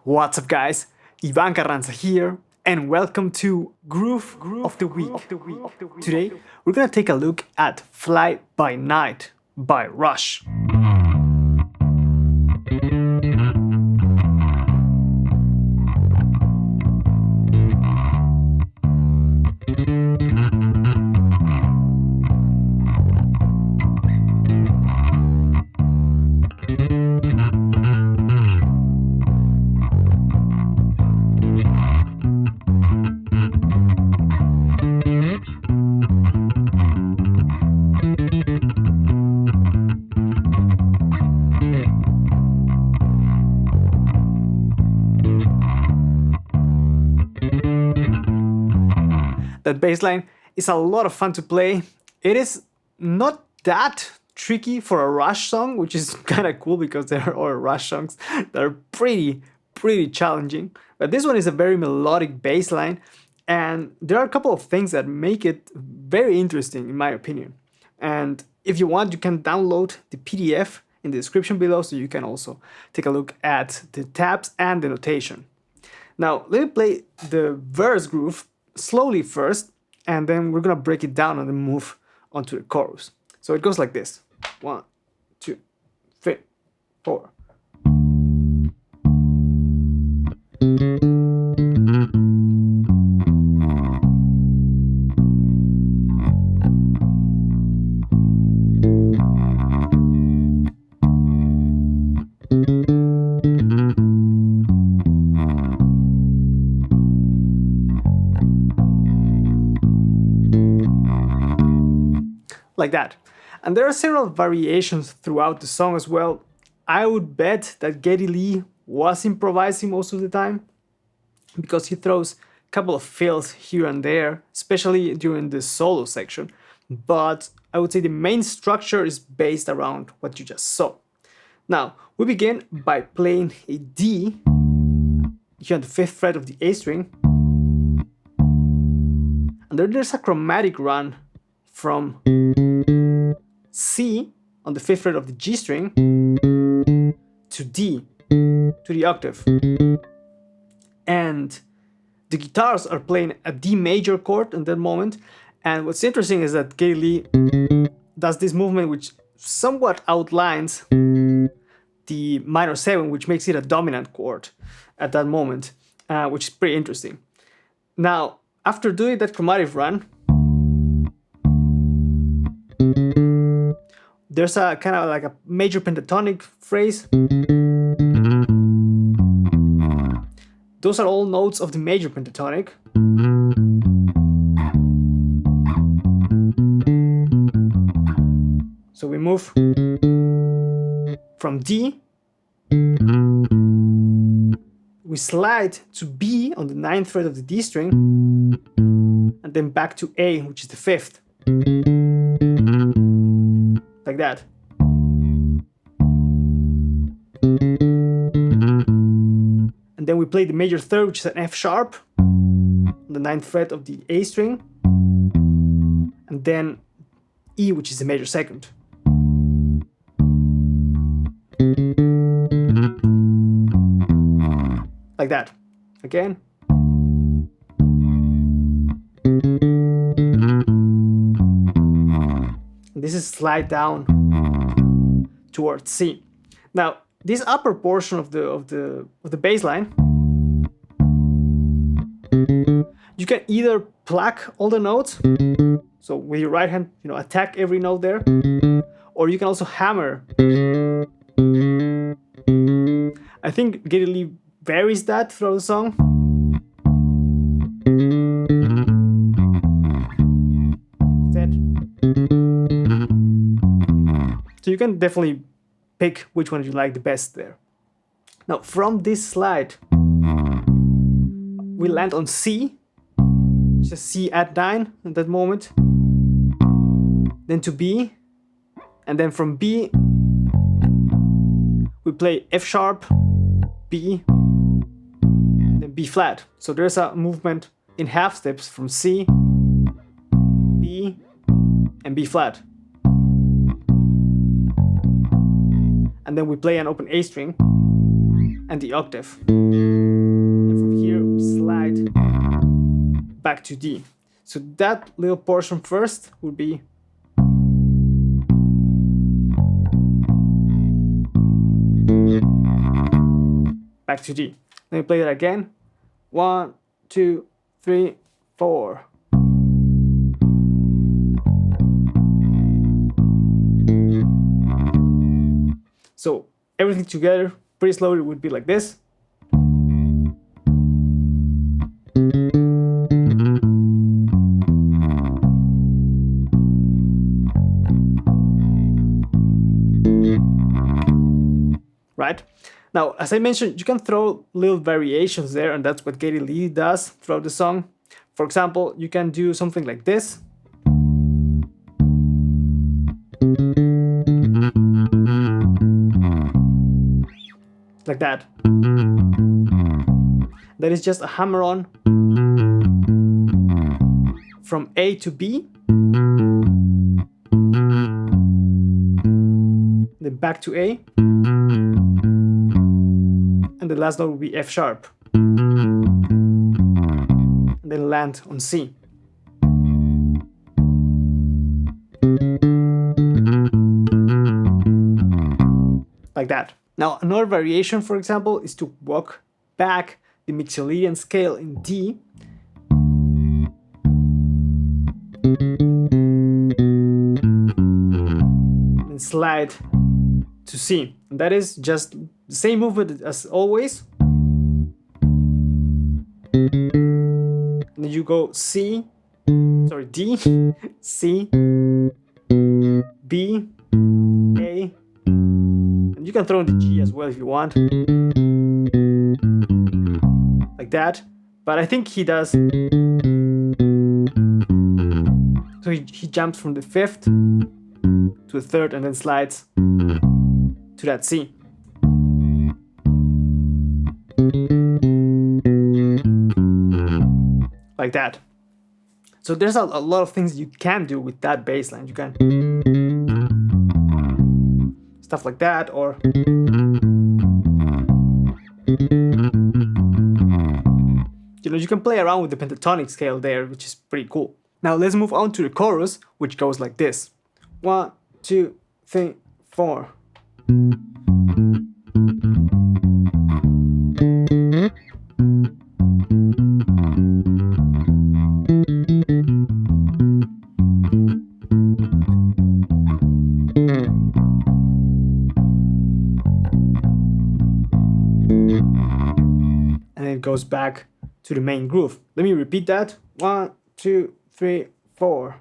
What's up, guys? Ivan Carranza here, and welcome to Groove of the Week. Today, we're gonna take a look at Fly By Night by Rush. That bass line is a lot of fun to play. It is not that tricky for a Rush song, which is kind of cool because there are other Rush songs that are pretty challenging. But this one is a very melodic bass line, and there are a couple of things that make it very interesting in my opinion. And if you want, you can download the PDF in the description below, so you can also take a look at the tabs and the notation. Now, let me play the verse groove slowly first, and then we're gonna break it down and then move on to the chorus. So it goes like this: 1, 2, 3, 4. Like that. And there are several variations throughout the song as well. I would bet that Geddy Lee was improvising most of the time, because he throws a couple of fills here and there, especially during the solo section. But I would say the main structure is based around what you just saw. Now, we begin by playing a D here on the 5th fret of the A string. And there's a chromatic run from C on the 5th fret of the G string to D, to the octave. And the guitars are playing a D major chord in that moment. And what's interesting is that Geddy Lee does this movement which somewhat outlines the minor 7, which makes it a dominant chord at that moment, which is pretty interesting. Now, after doing that chromatic run, there's a kind of like a major pentatonic phrase. Those are all notes of the major pentatonic. So we move from D, we slide to B on the 9th fret of the D string, and then back to A, which is the 5th. Like that. And then we play the major 3rd, which is an F sharp, on the 9th fret of the A string, and then E, which is the major 2nd. Like that. Again. This is slide down towards C. Now, this upper portion of the bass line, you can either pluck all the notes, so with your right hand, attack every note there, or you can also hammer. I think Geddy Lee varies that throughout the song. So you can definitely pick which one you like the best there. Now, from this slide, we land on C, just C at 9 at that moment, then to B, and then from B, we play F sharp, B, then B flat. So there's a movement in half steps from C, B, and B flat. And then we play an open A string and the octave. back to D. So that little portion first would be back to D. Let me play that again. 1, 2, 3, 4. So everything together, pretty slowly, would be like this. Right? Now, as I mentioned, you can throw little variations there, and that's what Geddy Lee does throughout the song. For example, you can do something like this. Like that. That is just a hammer-on from A to B, then back to A, and the last note will be F sharp, and then land on C. Like that. Now, another variation, for example, is to walk back the Mixolydian scale in D and slide to C. And that is just the same movement as always. And then you go D, C, B, A, and you can throw in the G as well if you want. Like that. But I think he does. So he jumps from the 5th to the 3rd and then slides to that C. Like that. So there's a lot of things you can do with that bass line. You can stuff like that, or you can play around with the pentatonic scale there, which is pretty cool. Now let's move on to the chorus, which goes like this. 1, 2, 3, 4. And then it goes back to the main groove. Let me repeat that. 1, 2, 3, 4.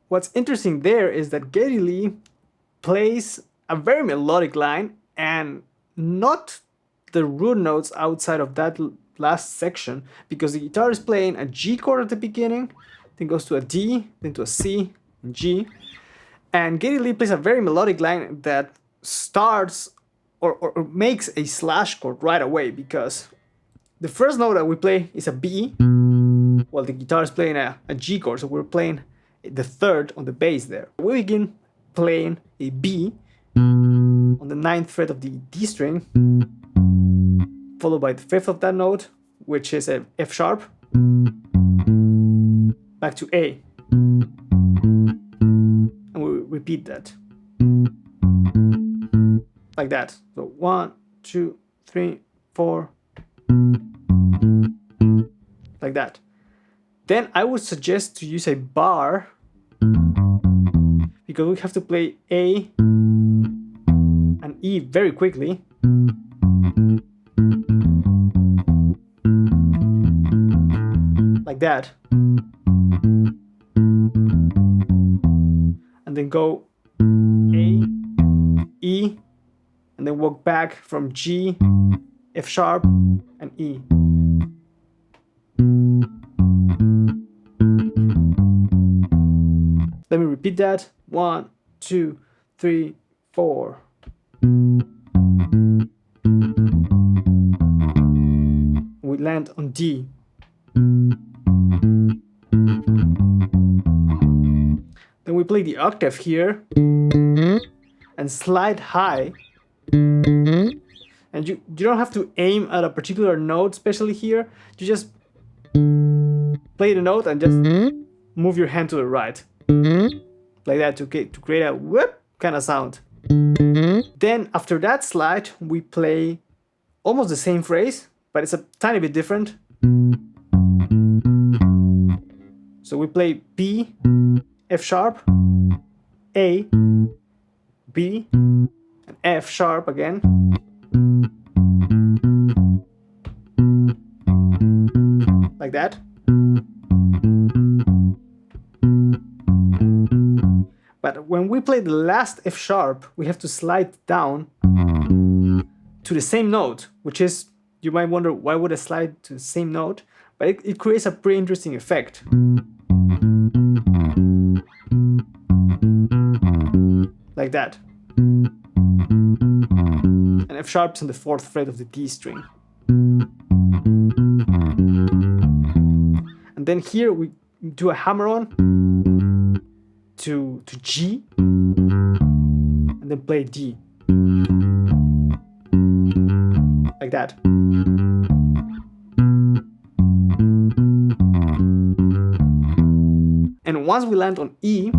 What's interesting there is that Geddy Lee plays a very melodic line and not the root notes outside of that last section, because the guitar is playing a G chord at the beginning, then goes to a D, then to a C, and G. And Geddy Lee plays a very melodic line that starts or makes a slash chord right away, because the first note that we play is a B, while the guitar is playing a G chord, so we're playing the 3rd on the bass there. We begin playing a B on the 9th fret of the D string, followed by the 5th of that note, which is a F sharp, back to A, and we repeat that like that. So 1, 2, 3, 4, like that. Then I would suggest to use a bar, because we have to play A and E very quickly. Like that. And then go A, E, and then walk back from G, F sharp, and E. Let me repeat that. 1, 2, 3, 4. land on D. Then we play the octave here and slide high. And you don't have to aim at a particular note, especially here. You just play the note and just move your hand to the right. Like that to create a whoop kind of sound. Then after that slide, we play almost the same phrase, but it's a tiny bit different. So we play B, F sharp, A, B, and F sharp again. Like that. But when we play the last F sharp, we have to slide down to the same note, which is, you might wonder, why would I slide to the same note? But it creates a pretty interesting effect. Like that. And F sharp's on the 4th fret of the D string. And then here we do a hammer on to G, and then play D. Like that. And once we land on E,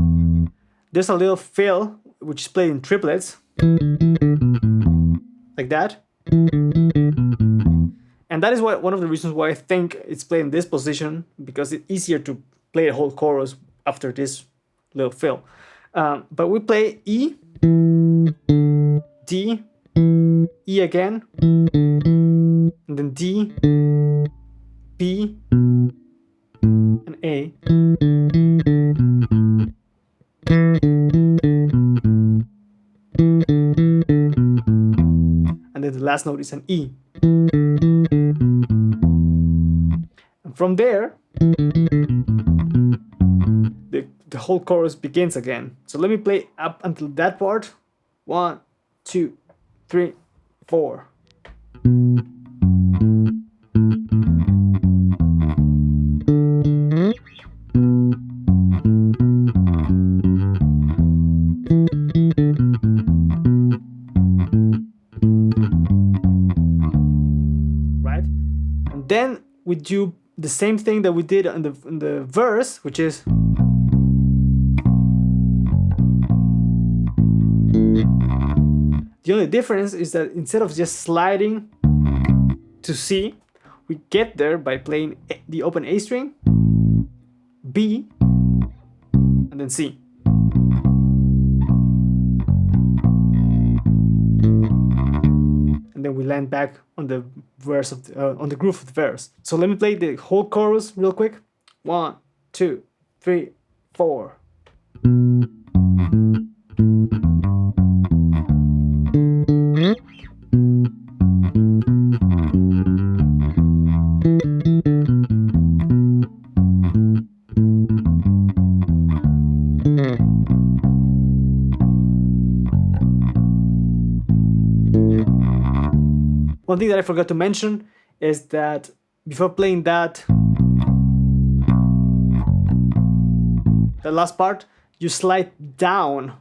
there's a little fill which is played in triplets. Like that. And that is one of the reasons why I think it's played in this position, because it's easier to play the whole chorus after this little fill. But we play E, D, E again, and then D, B, and A. And then the last note is an E. And from there, the whole chorus begins again. So let me play up until that part. 1, 2, 3, 4. Right? And then we do the same thing that we did in the verse, which is the only difference is that instead of just sliding to C, we get there by playing the open A string, B, and then C. And then we land back on the verse of on the groove of the verse. So let me play the whole chorus real quick. 1, 2, 3, 4. One thing that I forgot to mention is that before playing that last part, you slide down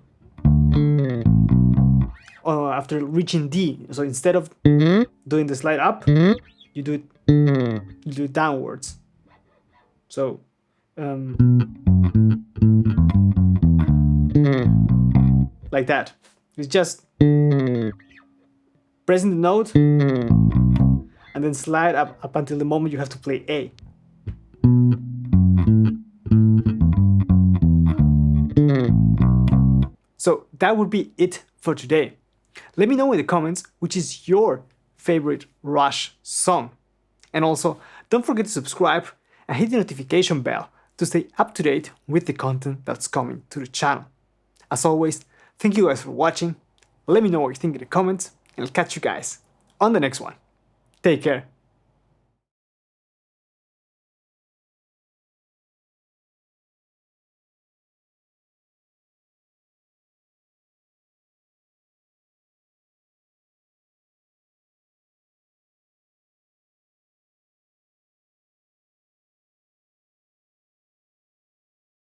after reaching D. So instead of doing the slide up, you do it downwards. So like that. It's just pressing the note and then slide up until the moment you have to play A. So that would be it for today. Let me know in the comments which is your favorite Rush song. And also, don't forget to subscribe and hit the notification bell to stay up to date with the content that's coming to the channel. As always, thank you guys for watching. Let me know what you think in the comments, and I'll catch you guys on the next one. Take care.